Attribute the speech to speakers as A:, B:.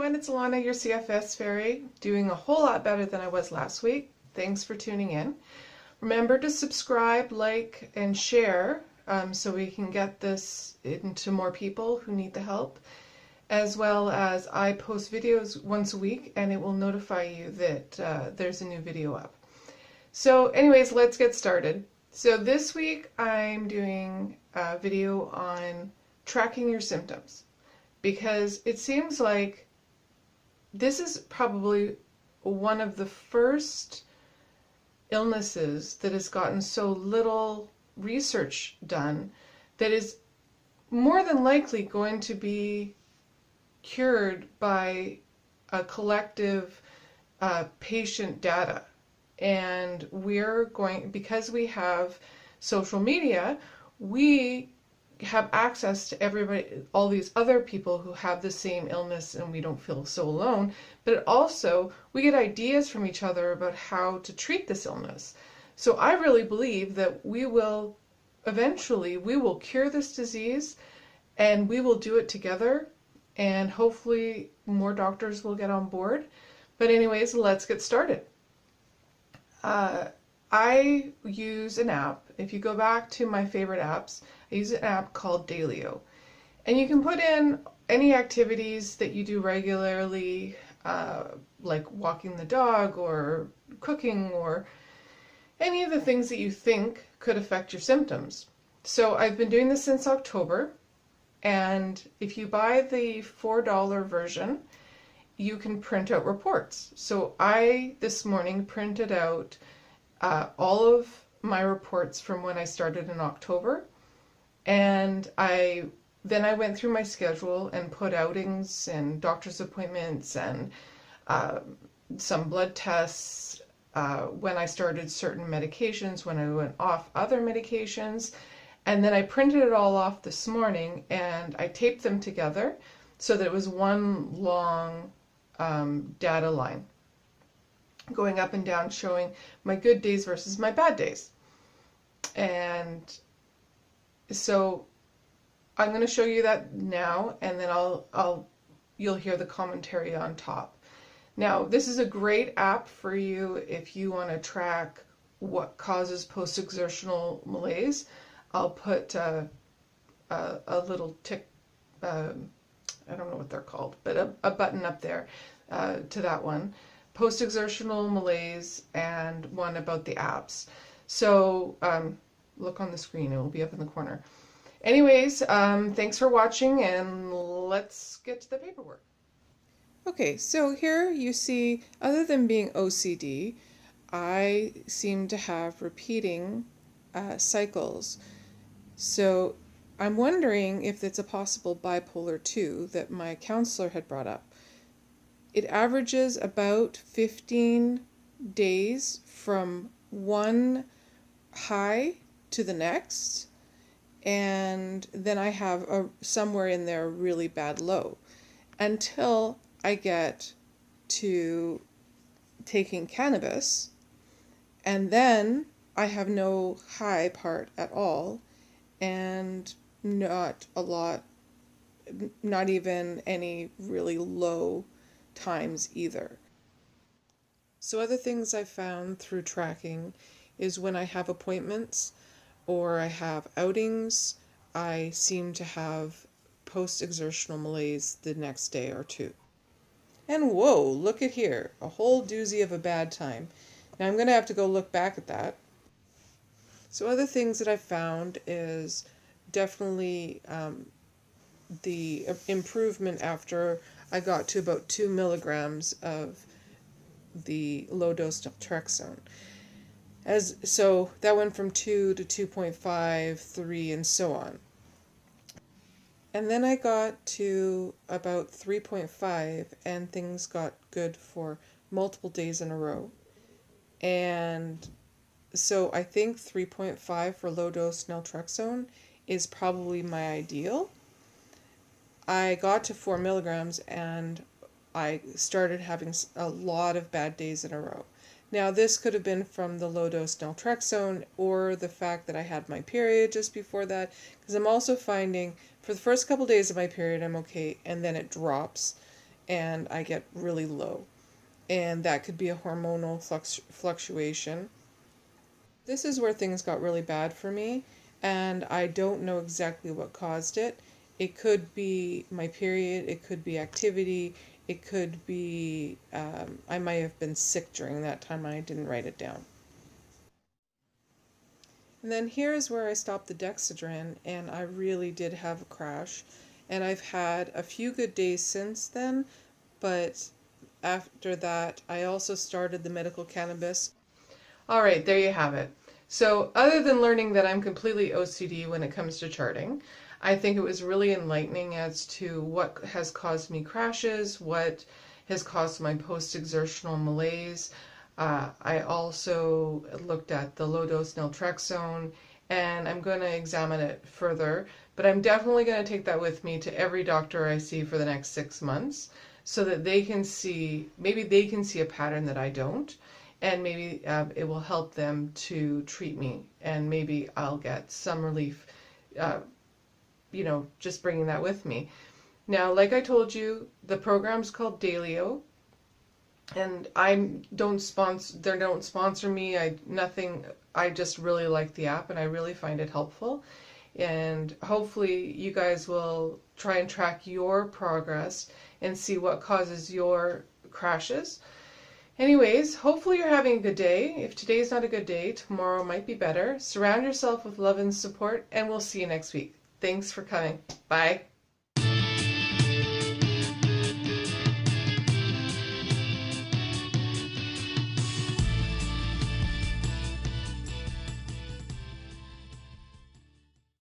A: everyone, it's Alana, your CFS fairy, doing a whole lot better than I was last week. Thanks for tuning in. Remember to subscribe, like, and share so we can get this into more people who need the help, as well as I post videos once a week and it will notify you that there's a new video up. So anyways, let's get started. So this week I'm doing a video on tracking your symptoms, because it seems like this is probably one of the first illnesses that has gotten so little research done that is more than likely going to be cured by a collective patient data. And we're going, because we have social media, we have access to everybody, all these other people who have the same illness, and we don't feel so alone. But also, we get ideas from each other about how to treat this illness. So I really believe that we will cure this disease, and we will do it together, and hopefully more doctors will get on board. But anyways, let's get started. I use an app. If you go back to my favorite apps, I use an app called Dailyo. And you can put in any activities that you do regularly, like walking the dog or cooking or any of the things that you think could affect your symptoms. So I've been doing this since October, and if you buy the $4 version, you can print out reports. So I, this morning, printed out all of my reports from when I started in October, and then I went through my schedule and put outings and doctor's appointments and some blood tests, when I started certain medications, when I went off other medications, and then I printed it all off this morning and I taped them together so that it was one long data line going up and down, showing my good days versus my bad days. And so I'm going to show you that now, and then you'll hear the commentary on top. Now, this is a great app for you if you want to track what causes post-exertional malaise. I'll put a little tick, I don't know what they're called, but a button up there to that one. Post-exertional malaise, and one about the apps. So look on the screen, it will be up in the corner. Anyways, thanks for watching, and let's get to the paperwork. Okay, so here you see, other than being OCD, I seem to have repeating cycles. So I'm wondering if it's a possible bipolar 2 that my counselor had brought up. It averages about 15 days from one high to the next, and then I have somewhere in there a really bad low, until I get to taking cannabis, and then I have no high part at all, and not a lot, not even any really low times either. So other things I found through tracking is when I have appointments or I have outings, I seem to have post-exertional malaise the next day or two. And whoa, look at here, a whole doozy of a bad time. Now I'm going to have to go look back at that. So other things that I found is definitely the improvement after I got to about 2 milligrams of the low-dose naltrexone. So that went from 2 to 2.5, 3, and so on. And then I got to about 3.5, and things got good for multiple days in a row. And so I think 3.5 for low-dose naltrexone is probably my ideal. I got to 4 milligrams and I started having a lot of bad days in a row. Now this could have been from the low-dose naltrexone or the fact that I had my period just before that, because I'm also finding for the first couple days of my period I'm okay, and then it drops, and I get really low. And that could be a hormonal fluctuation. This is where things got really bad for me, and I don't know exactly what caused it. It could be my period, it could be activity, it could be I might have been sick during that time and I didn't write it down. And then here's where I stopped the Dexedrine, and I really did have a crash. And I've had a few good days since then, but after that, I also started the medical cannabis. All right, there you have it. So other than learning that I'm completely OCD when it comes to charting, I think it was really enlightening as to what has caused me crashes, what has caused my post-exertional malaise. I also looked at the low-dose naltrexone, and I'm going to examine it further, but I'm definitely going to take that with me to every doctor I see for the next 6 months so that they can see, maybe they can see a pattern that I don't, and maybe it will help them to treat me, and maybe I'll get some relief, just bringing that with me. Now, like I told you, the program's called Daylio, and they don't sponsor me. I just really like the app, and I really find it helpful. And hopefully you guys will try and track your progress and see what causes your crashes. Anyways, hopefully you're having a good day. If today's not a good day, tomorrow might be better. Surround yourself with love and support, and we'll see you next week. Thanks for coming. Bye.